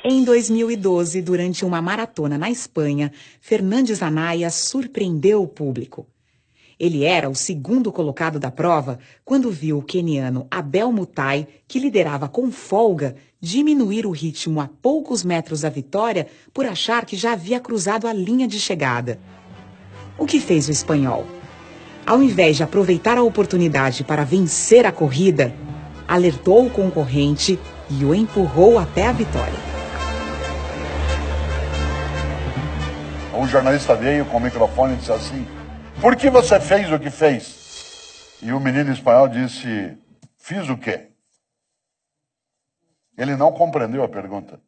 Em 2012, durante uma maratona na Espanha, Fernandes Anaya surpreendeu o público. Ele era o segundo colocado da prova quando viu o queniano Abel Mutai, que liderava com folga, diminuir o ritmo a poucos metros da vitória por achar que já havia cruzado a linha de chegada. O que fez o espanhol? Ao invés de aproveitar a oportunidade para vencer a corrida, alertou o concorrente e o empurrou até a vitória. Um jornalista veio com o microfone e disse assim: "Por que você fez o que fez?" E o menino espanhol disse: "Fiz o quê?" Ele não compreendeu a pergunta.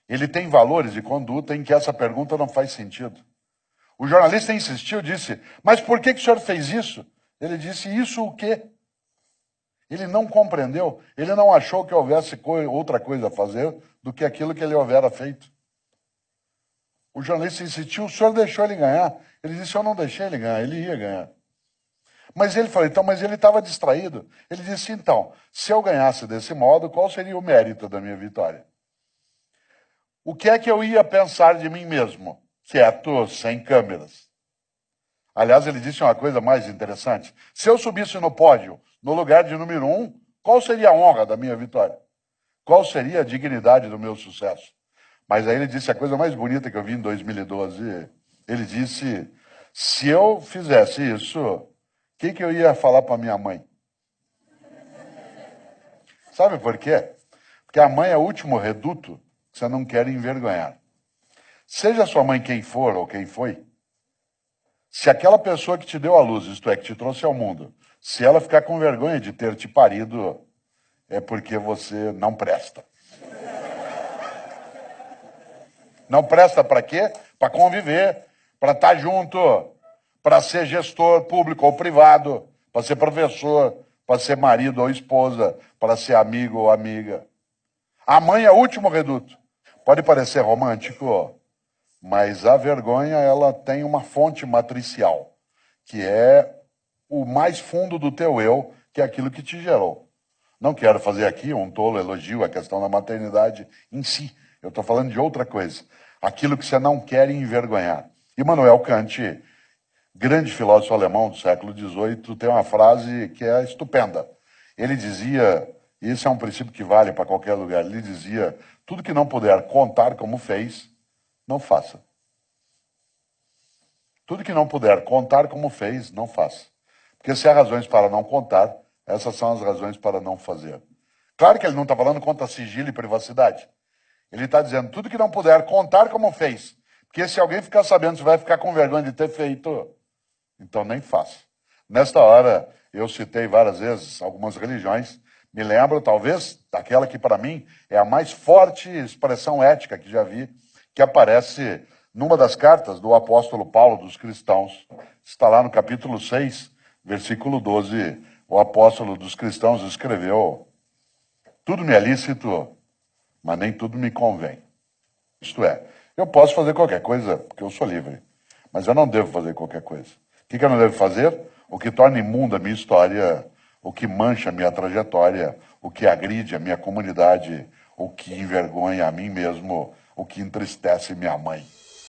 Ele tem valores de conduta em que essa pergunta não faz sentido. O jornalista insistiu, disse: "Mas por que o senhor fez isso?" Ele disse: "Isso o quê?" Ele não compreendeu, ele não achou que houvesse outra coisa a fazer do que aquilo que ele houvera feito. O jornalista insistiu: "O senhor deixou ele ganhar?" Ele disse: "Eu não deixei ele ganhar, ele ia ganhar." Mas ele falou: "Então, mas ele estava distraído." Ele disse: "Então, se eu ganhasse desse modo, qual seria o mérito da minha vitória? O que é que eu ia pensar de mim mesmo, quieto, sem câmeras?" Aliás, ele disse uma coisa mais interessante: se eu subisse no pódio, no lugar de número 1, qual seria a honra da minha vitória? Qual seria a dignidade do meu sucesso? Mas aí ele disse a coisa mais bonita que eu vi em 2012. Ele disse: se eu fizesse isso, o que eu ia falar para minha mãe? Sabe por quê? Porque a mãe é o último reduto que você não quer envergonhar. Seja sua mãe quem for ou quem foi, se aquela pessoa que te deu a luz, isto é, que te trouxe ao mundo, se ela ficar com vergonha de ter te parido, é porque você não presta. Não presta para quê? Para conviver, para estar junto, para ser gestor público ou privado, para ser professor, para ser marido ou esposa, para ser amigo ou amiga. A mãe é o último reduto. Pode parecer romântico, mas a vergonha ela tem uma fonte matricial, que é o mais fundo do teu eu, que é aquilo que te gerou. Não quero fazer aqui um tolo elogio à questão da maternidade em si. Eu estou falando de outra coisa. Aquilo que você não quer envergonhar. Immanuel Kant, grande filósofo alemão do século XVIII, tem uma frase que é estupenda. Ele dizia, e esse é um princípio que vale para qualquer lugar, ele dizia: tudo que não puder contar como fez, não faça. Tudo que não puder contar como fez, não faça. Porque se há razões para não contar, essas são as razões para não fazer. Claro que ele não está falando contra sigilo e privacidade. Ele está dizendo, tudo que não puder contar como fez. Porque se alguém ficar sabendo, você vai ficar com vergonha de ter feito, então nem faça. Nesta hora, eu citei várias vezes algumas religiões, me lembro, talvez, daquela que para mim é a mais forte expressão ética que já vi, que aparece numa das cartas do apóstolo Paulo dos cristãos. Está lá no capítulo 6, versículo 12, o apóstolo dos cristãos escreveu: tudo me é lícito, mas nem tudo me convém. Isto é, eu posso fazer qualquer coisa, porque eu sou livre, mas eu não devo fazer qualquer coisa. O que eu não devo fazer? O que torna imunda a minha história, o que mancha a minha trajetória, o que agride a minha comunidade, o que envergonha a mim mesmo, o que entristece minha mãe.